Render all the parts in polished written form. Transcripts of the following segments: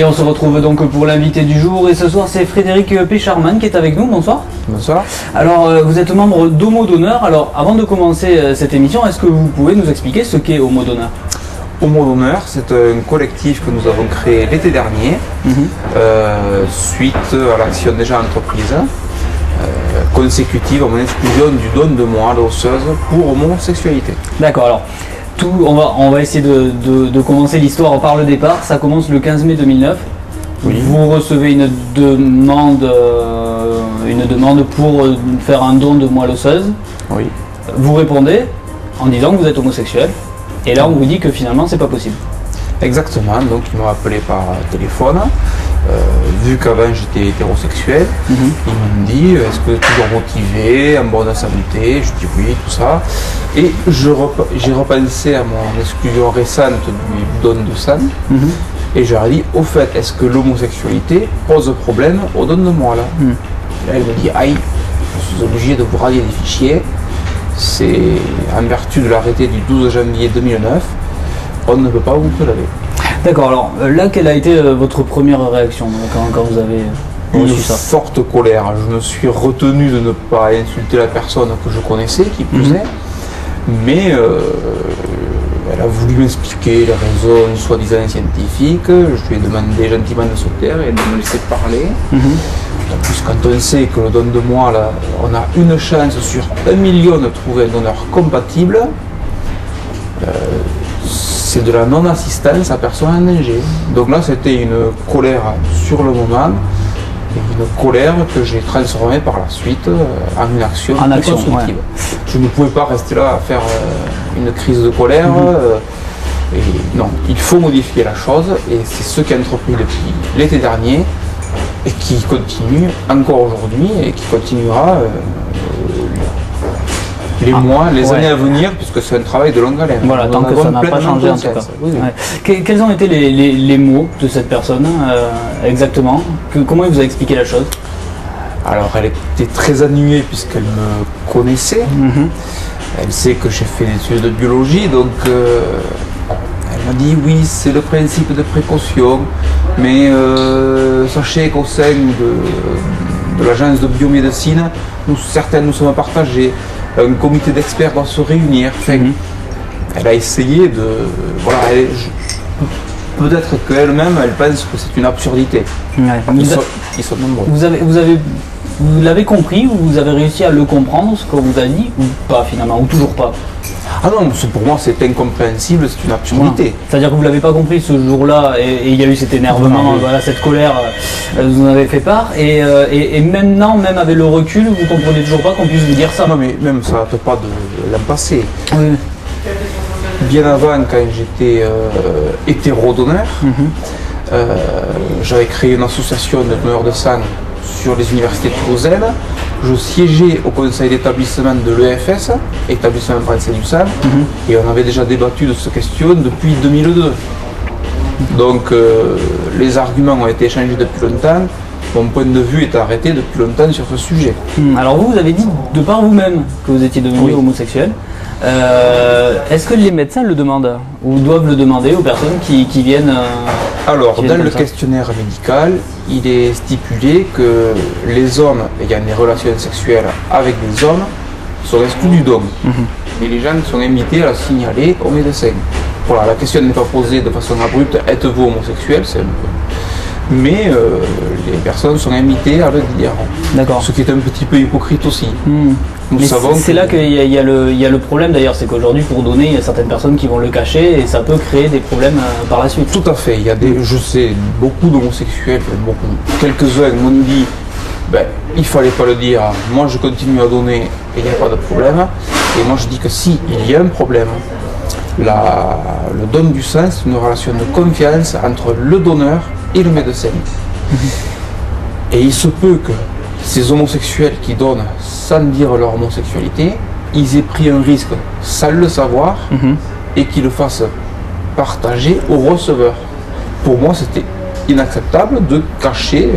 Et on se retrouve donc pour l'invité du jour, et ce soir c'est Frédéric Pécharman qui est avec nous. Bonsoir. Bonsoir. Alors vous êtes membre d'Homo Donneur. Alors avant de commencer cette émission, est-ce que vous pouvez nous expliquer ce qu'est Homo Donneur ? Homo Donneur, c'est un collectif que nous avons créé l'été dernier, suite à l'action déjà entreprise, consécutive à mon exclusion du don de moelle osseuse pour homosexualité. D'accord, alors on va essayer de commencer l'histoire par le départ. Ça commence le 15 mai 2009. Oui. Vous recevez une demande pour faire un don de moelle osseuse. Oui. Vous répondez en disant que vous êtes homosexuel. Et là, on vous dit que finalement, c'est pas possible. Exactement. Donc, ils m'ont appelé par téléphone. Vu qu'avant j'étais hétérosexuel, ils m'ont dit est-ce que tu es toujours motivé, en bonne santé? Je dis oui, tout ça. Et j'ai repensé à mon exclusion récente du don de sang. Et je leur ai dit au fait, est-ce que l'homosexualité pose problème au don de moi là? Et elle me dit aïe, je suis obligé de vous rallier des fichiers. C'est en vertu de l'arrêté du 12 janvier 2009, on ne peut pas vous prélever. D'accord, alors là, quelle a été votre première réaction quand vous avez reçu ça? Une forte colère. Je me suis retenu de ne pas insulter la personne que je connaissais, qui plus est, mais elle a voulu m'expliquer les raisons soi-disant scientifiques. Je lui ai demandé gentiment de se taire et de me laisser parler. En plus, quand on sait que le don de moi, là, on a une chance sur 1 million de trouver un donneur compatible, c'est de la non-assistance à personne en danger. Donc là, c'était une colère sur le moment, et une colère que j'ai transformée par la suite en une action constructive. Ouais. Je ne pouvais pas rester là à faire une crise de colère. Et non, il faut modifier la chose, et c'est ce qui a entrepris depuis l'été dernier, et qui continue encore aujourd'hui, et qui continuera les mois, les années à venir, puisque c'est un travail de longue haleine. Voilà, tant que ça n'a pas changé en tout cas. Oui. Ouais. Quels ont été les mots de cette personne exactement? Comment il vous a expliqué la chose? Alors elle était très ennuyée puisqu'elle me connaissait. Elle sait que j'ai fait des études de biologie, donc elle m'a dit oui, c'est le principe de précaution, mais sachez qu'au sein de l'agence de biomédecine, nous sommes partagés. Un comité d'experts doit se réunir. Elle a essayé de... Voilà, peut-être qu'elle-même, elle pense que c'est une absurdité. Ouais. Ils sont nombreux. Vous l'avez compris, ou vous avez réussi à le comprendre, ce qu'on vous a dit, ou pas finalement, ou toujours pas? Ah non, pour moi c'est incompréhensible, c'est une absurdité. Voilà. C'est-à-dire que vous ne l'avez pas compris ce jour-là, et il y a eu cet énervement, voilà, cette colère, vous en avez fait part, et maintenant, même avec le recul, vous ne comprenez toujours pas qu'on puisse vous dire ça? Non mais même ça ne date pas de l'an passé. Oui. Bien avant, quand j'étais hétéro-donneur, j'avais créé une association de donneurs de sang sur les universités toulousaines. Je siégeais au conseil d'établissement de l'EFS, établissement français du sang, et on avait déjà débattu de cette question depuis 2002. Donc les arguments ont été échangés depuis longtemps. Mon point de vue est arrêté depuis longtemps sur ce sujet. Alors vous avez dit de par vous-même que vous étiez devenu homosexuel. Est-ce que les médecins le demandent ou doivent le demander aux personnes qui viennent Alors, dans le questionnaire médical, il est stipulé que les hommes ayant des relations sexuelles avec des hommes sont exclus du don. Et les gens sont invités à la signaler au médecin. Voilà, la question n'est pas posée de façon abrupte, êtes-vous homosexuel? Mais les personnes sont invitées à le dire. D'accord. Ce qui est un petit peu hypocrite aussi. C'est là qu'il y a le problème d'ailleurs, c'est qu'aujourd'hui pour donner, il y a certaines personnes qui vont le cacher et ça peut créer des problèmes par la suite. Tout à fait, il y a je sais, beaucoup d'homosexuels, quelques-uns m'ont dit il fallait pas le dire, moi je continue à donner et il n'y a pas de problème. Et moi je dis que si, il y a un problème. Le don du sang, c'est une relation de confiance entre le donneur et le médecin. Et il se peut que ces homosexuels qui donnent sans dire leur homosexualité, ils aient pris un risque sans le savoir et qu'ils le fassent partager au receveur. Pour moi, c'était inacceptable de cacher,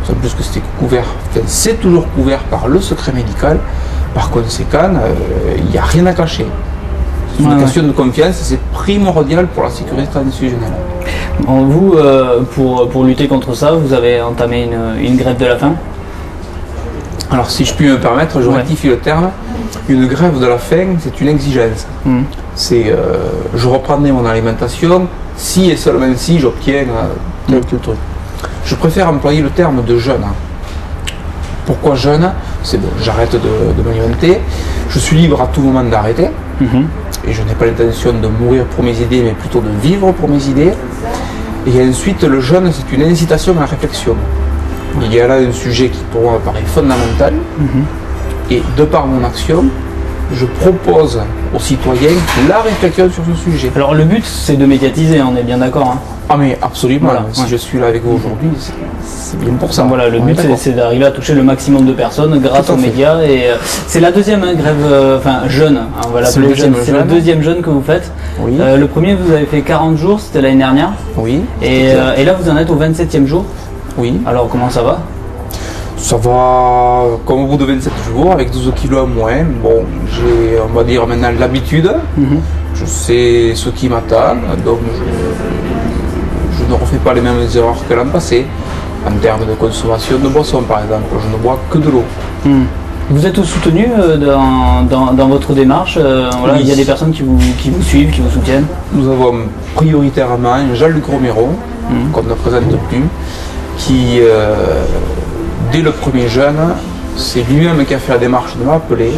en plus que c'était couvert, c'est toujours couvert par le secret médical. Par conséquent, il n'y a rien à cacher. C'est une question de confiance, c'est primordial pour la sécurité institutionnelle. Bon, vous, pour lutter contre ça, vous avez entamé une grève de la faim. Alors si je puis me permettre, je rectifie le terme. Une grève de la faim, c'est une exigence. C'est je reprendrai mon alimentation si et seulement si j'obtiens tel truc. Je préfère employer le terme de jeûne. Pourquoi jeûne? C'est bon, j'arrête de m'alimenter, je suis libre à tout moment d'arrêter, et je n'ai pas l'intention de mourir pour mes idées, mais plutôt de vivre pour mes idées. Et ensuite, le jeûne, c'est une incitation à la réflexion. Il y a là un sujet qui pour moi me paraît fondamental, et de par mon action, je propose aux citoyens la réflexion sur ce sujet. Alors le but, c'est de médiatiser, on est bien d'accord, hein. Ah mais absolument, Voilà, si je suis là avec vous aujourd'hui, c'est bien pour ça. Voilà, le but c'est d'arriver à toucher le maximum de personnes grâce aux médias. Et c'est la deuxième grève, enfin jeûne, hein, on va l'appeler jeûne. C'est la deuxième jeûne que vous faites. Oui. Le premier, vous avez fait 40 jours, c'était l'année dernière. Oui. Et là, vous en êtes au 27e jour. Oui. Alors comment ça va? Ça va comme au bout de 27 jours, avec 12 kilos en moins. Bon, j'ai, on va dire maintenant l'habitude. Je sais ce qui m'attend, donc je ne refais pas les mêmes erreurs que l'an passé. En termes de consommation de boissons, par exemple, je ne bois que de l'eau. Vous êtes soutenu dans votre démarche, voilà, Oui. Il y a des personnes qui vous suivent, qui vous soutiennent. Nous avons prioritairement Jean-Luc Romero, qu'on ne présente plus, qui, dès le premier jeûne, c'est lui-même qui a fait la démarche de m'appeler,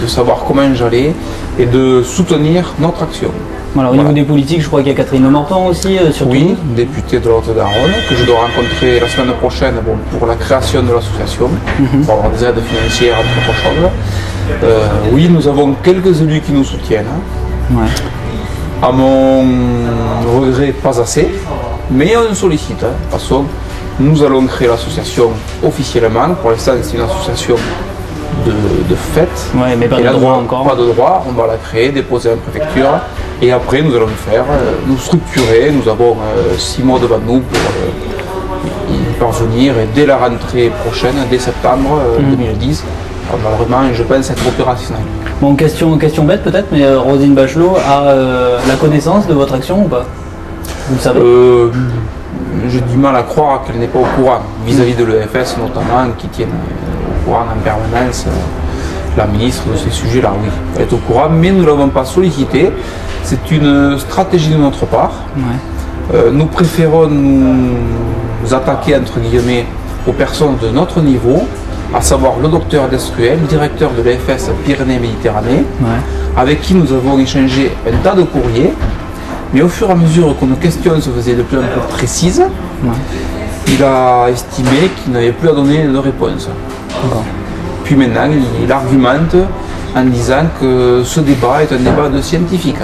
de savoir comment j'allais et de soutenir notre action. Voilà, au niveau des politiques, je crois qu'il y a Catherine Lemorton aussi, surtout. Oui, députée de la Haute-Garonne, que je dois rencontrer la semaine prochaine pour la création de l'association, pour avoir des aides financières, entre autres choses. Oui, nous avons quelques élus qui nous soutiennent. À mon regret, pas assez, mais on sollicite. De toute façon, nous allons créer l'association officiellement. Pour l'instant, c'est une association de fait. Ouais, mais pas de droit encore. Pas de droit, on va la créer, déposer en préfecture. Et après, nous allons nous structurer. Nous avons 6 mois devant nous pour y parvenir. Et dès la rentrée prochaine, dès septembre 2010, on va vraiment, je pense, être opérationnel. Bon, question bête peut-être, mais Roselyne Bachelot a la connaissance de votre action ou pas? Vous le savez? J'ai du mal à croire qu'elle n'est pas au courant, vis-à-vis de l'EFS notamment, qui tiennent au courant en permanence. La ministre de ces sujets-là, oui, elle est au courant, mais nous ne l'avons pas sollicité. C'est une stratégie de notre part. Nous préférons nous attaquer, entre guillemets, aux personnes de notre niveau, à savoir le docteur Descruel, directeur de l'EFS Pyrénées-Méditerranée, avec qui nous avons échangé un tas de courriers. Mais au fur et à mesure que nos questions se faisaient de plus en plus précises, il a estimé qu'il n'avait plus à donner de réponse. Puis maintenant, il argumente en disant que ce débat est un débat de scientifiques.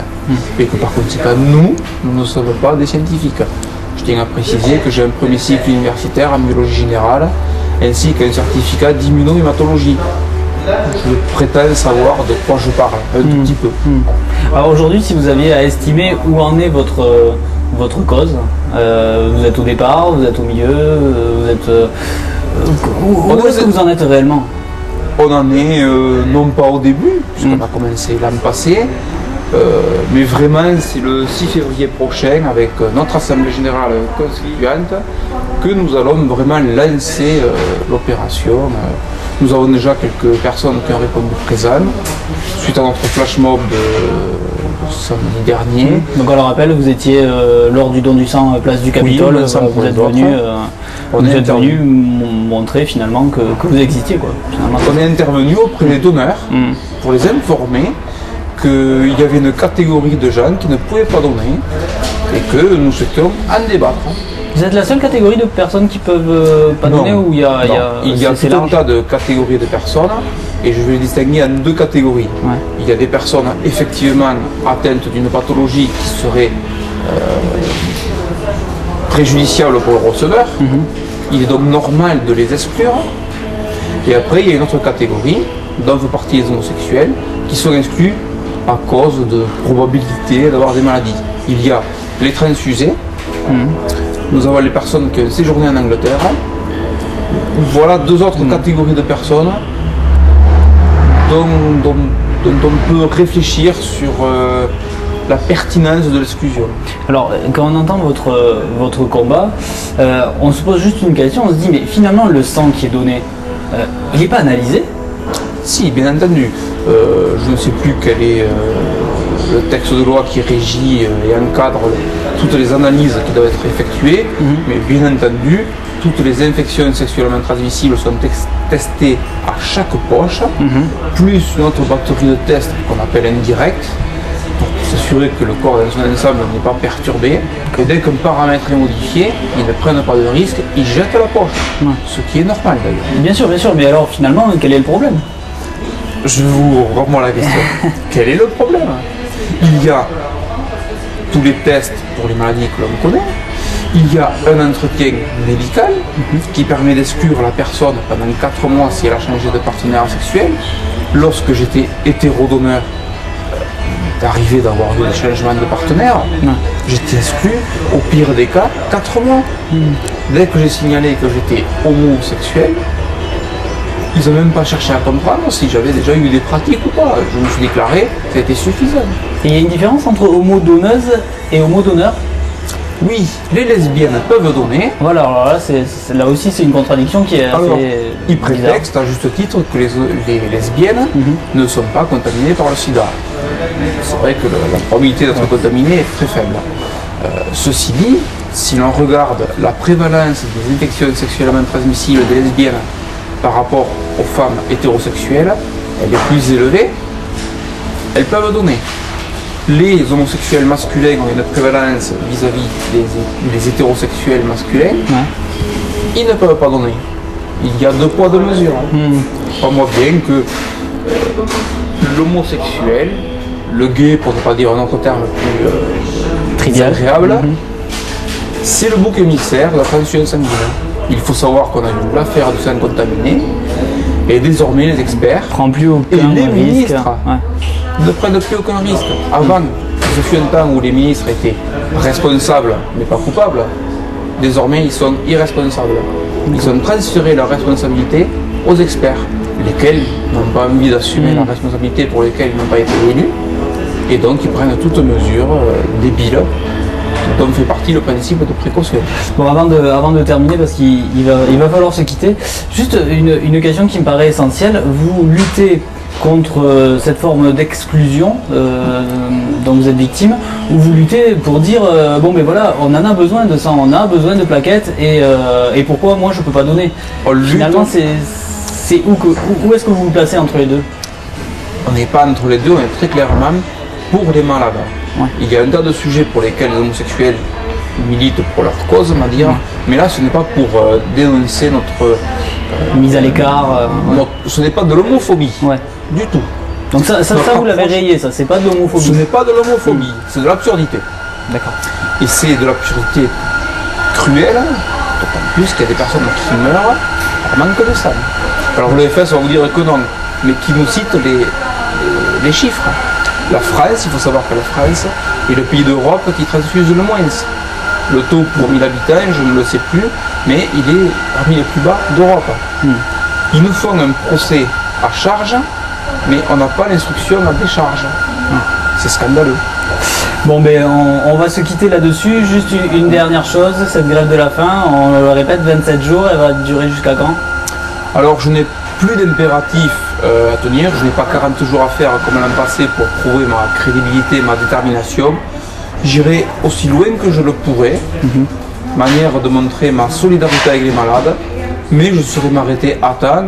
Et que par conséquent, nous ne sommes pas des scientifiques. Je tiens à préciser que j'ai un premier cycle universitaire en biologie générale, ainsi qu'un certificat d'immunohématologie. Je prétends savoir de quoi je parle, un tout petit peu. Alors aujourd'hui, si vous aviez à estimer où en est votre cause, vous êtes au départ, vous êtes au milieu, vous êtes... où est-ce que vous en êtes réellement? On en est non pas au début, puisqu'on a commencé l'an passé, mais vraiment c'est le 6 février prochain, avec notre Assemblée Générale Constituante, que nous allons vraiment lancer l'opération. Nous avons déjà quelques personnes qui ont répondu présent, suite à notre flash mob de samedi dernier. Donc on le rappelle, vous étiez lors du don du sang place du Capitole, vous êtes venu montrer finalement que vous existiez, quoi. Finalement. On est intervenu auprès des donneurs pour les informer qu'il y avait une catégorie de gens qui ne pouvaient pas donner et que nous souhaitions en débattre. Vous êtes la seule catégorie de personnes qui peuvent pas donner, ou il y a tout un tas de catégories de personnes, et je vais les distinguer en 2 catégories. Il y a des personnes effectivement atteintes d'une pathologie qui serait préjudiciable pour le receveur. Il est donc normal de les exclure. Et après, il y a une autre catégorie, dont fait partie les homosexuels, qui sont exclus à cause de probabilité d'avoir des maladies. Il y a les transfusés. Nous avons les personnes qui ont séjourné en Angleterre. Voilà 2 autres catégories de personnes dont dont on peut réfléchir sur la pertinence de l'exclusion. Alors, quand on entend votre combat, on se pose juste une question, on se dit, mais finalement, le sang qui est donné, il n'est pas analysé? Si, bien entendu. Je ne sais plus quel est le texte de loi qui régit et encadre toutes les analyses qui doivent être effectuées, mais bien entendu, toutes les infections sexuellement transmissibles sont testées à chaque poche, plus une autre batterie de tests qu'on appelle indirect, pour s'assurer que le corps dans son ensemble n'est pas perturbé. Et dès qu'un paramètre est modifié, ils ne prennent pas de risque, ils jettent la poche, ce qui est normal d'ailleurs. Bien sûr, mais alors finalement, quel est le problème? Je vous reprends la question. Quel est le problème? Il y a tous les tests pour les maladies que l'on connaît. Il y a un entretien médical qui permet d'exclure la personne pendant 4 mois si elle a changé de partenaire sexuel. Lorsque j'étais hétérodonneur, d'arriver d'avoir eu des changements de partenaire, j'étais exclu, au pire des cas, 4 mois. Dès que j'ai signalé que j'étais homosexuel, ils n'ont même pas cherché à comprendre si j'avais déjà eu des pratiques ou pas. Je me suis déclaré, c'était suffisant. Et il y a une différence entre homo-donneuse et homo-donneur? Oui, les lesbiennes peuvent donner. Voilà, alors là aussi c'est une contradiction qui est assez ils prétextent à juste titre que les lesbiennes ne sont pas contaminées par le sida. C'est vrai que la probabilité d'être contaminé est très faible. Ceci dit, si l'on regarde la prévalence des infections sexuellement transmissibles des lesbiennes par rapport aux femmes hétérosexuelles, elle est plus élevée, elles peuvent donner. Les homosexuels masculins ont une prévalence vis-à-vis des hétérosexuels masculins, ils ne peuvent pas donner. Il y a 2 poids 2 mesures. On voit bien que l'homosexuel, le gay pour ne pas dire un autre terme plus agréable, c'est le bouc émissaire de la transfusion sanguine. Il faut savoir qu'on a eu l'affaire du sang contaminé et désormais les experts et les ministres ne prennent plus aucun risque. Avant, ce fut un temps où les ministres étaient responsables mais pas coupables. Désormais, ils sont irresponsables. Ils ont transféré leur responsabilité aux experts, lesquels n'ont pas envie d'assumer la responsabilité pour lesquelles ils n'ont pas été élus. Et donc, ils prennent toutes mesures débiles, dont fait partie le principe de précaution. Bon, avant de terminer, parce qu'il va falloir se quitter, juste une question qui me paraît essentielle. Vous luttez contre cette forme d'exclusion dont vous êtes victime, ou vous luttez pour dire bon ben voilà, on en a besoin de sang, on a besoin de plaquettes, et pourquoi moi je peux pas donner? Finalement, c'est où est-ce que vous vous placez entre les deux? On n'est pas entre les deux, on est très clairement pour les malades. Il y a un tas de sujets pour lesquels les homosexuels militent pour leur cause, on va dire, mais là ce n'est pas pour dénoncer notre mise à l'écart. Ce n'est pas de l'homophobie, du tout. Donc ça vous l'avez rayé, ça, c'est pas de l'homophobie. Ce n'est pas de l'homophobie, c'est de l'absurdité. D'accord. Et c'est de l'absurdité cruelle, d'autant plus qu'il y a des personnes qui meurent par manque de sang. Alors l'OFS va vous dire que non, mais qui nous cite les chiffres. La France, il faut savoir que la France est le pays d'Europe qui transfuse le moins. Le taux pour 1000 habitants, je ne le sais plus, mais il est parmi les plus bas d'Europe. Ils nous font un procès à charge, mais on n'a pas l'instruction à décharge. C'est scandaleux. Bon, ben on va se quitter là-dessus. Juste une dernière chose, cette grève de la faim, on le répète, 27 jours, elle va durer jusqu'à quand? Alors je n'ai plus d'impératif à tenir, je n'ai pas 40 jours à faire comme l'an passé pour prouver ma crédibilité, ma détermination. J'irai aussi loin que je le pourrai, manière de montrer ma solidarité avec les malades, mais je saurai m'arrêter à temps,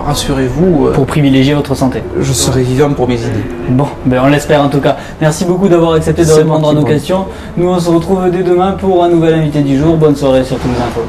rassurez-vous. Pour privilégier votre santé. Je serai vivant pour mes idées. Bon, ben on l'espère en tout cas. Merci beaucoup d'avoir accepté de répondre à nos questions. Nous on se retrouve dès demain pour un nouvel invité du jour. Bonne soirée sur Toulouse Info.